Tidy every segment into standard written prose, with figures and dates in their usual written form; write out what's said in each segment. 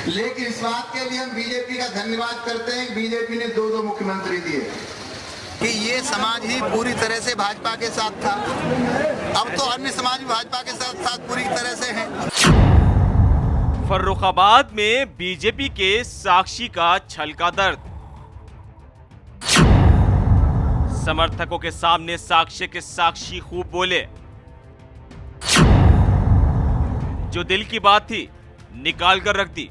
लेकिन इस बात के लिए हम बीजेपी का धन्यवाद करते हैं कि बीजेपी ने दो मुख्यमंत्री दिए कि ये समाज ही पूरी तरह से भाजपा के साथ था। अब तो अन्य समाज भी भाजपा के साथ पूरी तरह से हैं। फर्रुखाबाद में बीजेपी के साक्षी का छल का दर्द। समर्थकों के सामने साक्ष्य के साक्षी खूब बोले। जो दिल की बात थी निकाल कर रख दी।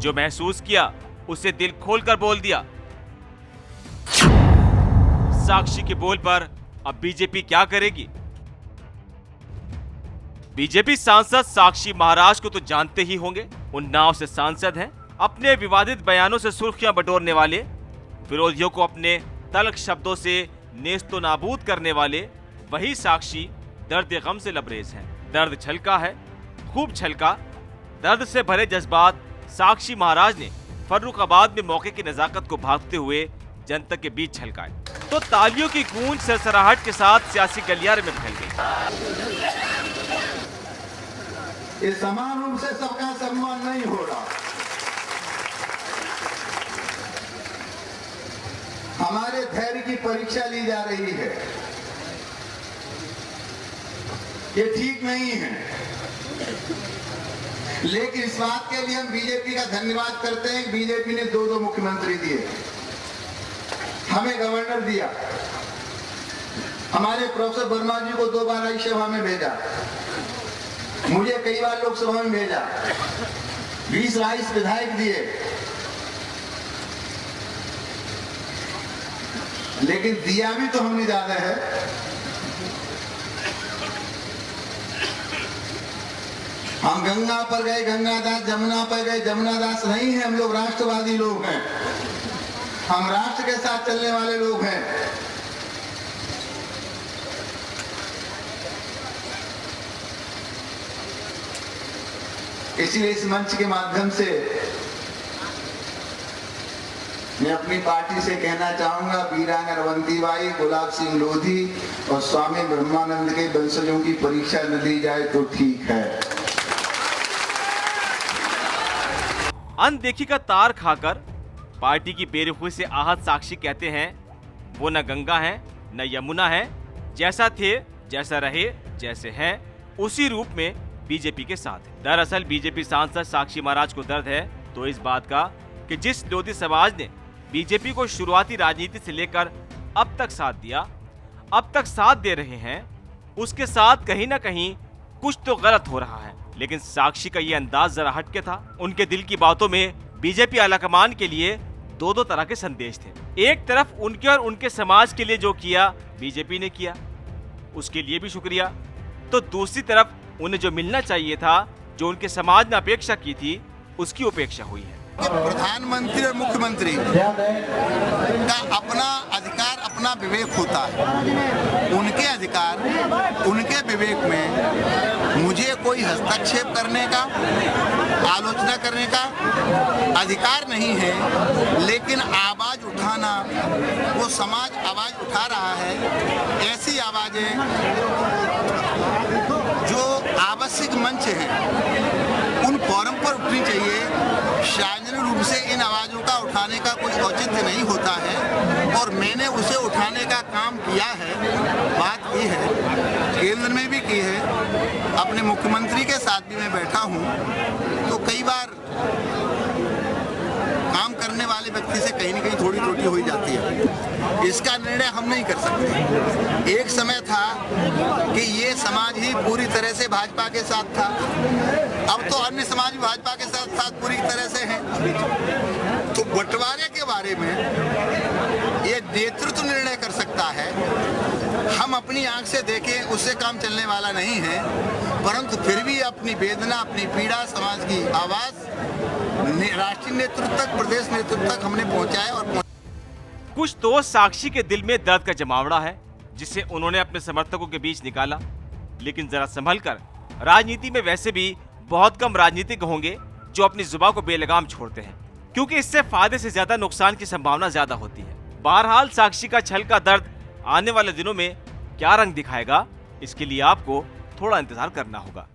जो महसूस किया उसे दिल खोलकर बोल दिया। साक्षी के बोल पर अब बीजेपी क्या करेगी? बीजेपी सांसद साक्षी महाराज को तो जानते ही होंगे। उन्नाव से सांसद हैं। अपने विवादित बयानों से सुर्खियां बटोरने वाले, विरोधियों को अपने तल्ख शब्दों से नेस्तो नाबूद करने वाले वही साक्षी दर्द गम से लबरेज हैं। दर्द छलका है, खूब छलका। दर्द से भरे जज्बात साक्षी महाराज ने फर्रुखाबाद में मौके की नजाकत को भागते हुए जनता के बीच छलकाए तो तालियों की गूंज सरसराहट के साथ सियासी गलियारे में फैल गई। ये समान रूप से सबका सम्मान नहीं हो रहा। हमारे धैर्य की परीक्षा ली जा रही है। ये ठीक नहीं है। लेकिन इस बात के लिए हम बीजेपी का धन्यवाद करते हैं कि बीजेपी ने दो मुख्यमंत्री दिए। हमें गवर्नर दिया। हमारे प्रोफेसर वर्मा जी को 2 बार राज्यसभा में भेजा। मुझे कई बार लोकसभा में भेजा। 20 राज्य विधायक दिए। लेकिन दिया भी तो हमने ज्यादा है। हम गंगा पर गए गंगादास, जमुना पर गए जमुनादास नहीं है। हम लोग राष्ट्रवादी लोग हैं। हम राष्ट्र के साथ चलने वाले लोग हैं। इसलिए इस मंच के माध्यम से मैं अपनी पार्टी से कहना चाहूंगा, वीरांगना अवंतीबाई, गुलाब सिंह लोधी और स्वामी ब्रह्मानंद के वंशजों की परीक्षा न ली जाए तो ठीक है। अनदेखी का तार खाकर पार्टी की बेरुखी से आहत साक्षी कहते हैं वो न गंगा है न यमुना है। जैसा थे, जैसा रहे, जैसे हैं उसी रूप में बीजेपी के साथ है। दरअसल बीजेपी सांसद साक्षी महाराज को दर्द है तो इस बात का कि जिस लोधी समाज ने बीजेपी को शुरुआती राजनीति से लेकर अब तक साथ दिया, अब तक साथ दे रहे हैं, उसके साथ कहीं ना कहीं कुछ तो गलत हो रहा है। लेकिन साक्षी का ये अंदाज जरा हटके था। उनके दिल की बातों में बीजेपी आलाकमान के लिए दो तरह के संदेश थे। एक तरफ उनके और उनके समाज के लिए जो किया बीजेपी ने किया, उसके लिए भी शुक्रिया। तो दूसरी तरफ उन्हें जो मिलना चाहिए था, जो उनके समाज ने अपेक्षा की थी, उसकी उपेक्षा हुई है। प्रधानमंत्री और मुख्यमंत्री का अपना अधिकार, अपना विवेक होता है। उनके अधिकार, उनके विवेक में मुझे कोई हस्तक्षेप करने का, आलोचना करने का अधिकार नहीं है। लेकिन आवाज उठाना, वो समाज आवाज उठा रहा है। ऐसी आवाजें जो आवश्यक मंच हैं, उन फोरम पर उठनी चाहिए। सार्वजनिक रूप से इन आवाजों का उठाने का कोई औचित्य नहीं होता है और मैंने उसे उठाने का काम किया है। बात ये है, केंद्र में भी की है, अपने मुख्यमंत्री के साथ भी मैं बैठा हूँ, तो कई बार काम करने वाले व्यक्ति से कहीं न कहीं थोड़ी त्रुटि हो ही जाती है। इसका निर्णय हम नहीं कर सकते। एक समय था कि ये समाज ही पूरी तरह से भाजपा के साथ था। अब तो अन्य समाज भी भाजपा के साथ पूरी तरह से हैं। तो बंटवारे के बारे में ये नेतृत्व निर्णय कर सकता है। हम अपनी आंख से देखें उससे काम चलने वाला नहीं है, परंतु फिर भी अपनी वेदना, अपनी पीड़ा, समाज की आवाज राष्ट्रीय नेतृत्व तक, प्रदेश नेतृत्व तक हमने पहुंचाया। और कुछ तो साक्षी के दिल में दर्द का जमावड़ा है जिसे उन्होंने अपने समर्थकों के बीच निकाला। लेकिन जरा संभल कर, राजनीति में वैसे भी बहुत कम राजनीतिक होंगे जो अपनी जुबान को बेलगाम छोड़ते हैं, क्योंकि इससे फायदे से ज्यादा नुकसान की संभावना ज्यादा होती है। बहरहाल साक्षी का छल का दर्द आने वाले दिनों में क्या रंग दिखाएगा, इसके लिए आपको थोड़ा इंतजार करना होगा।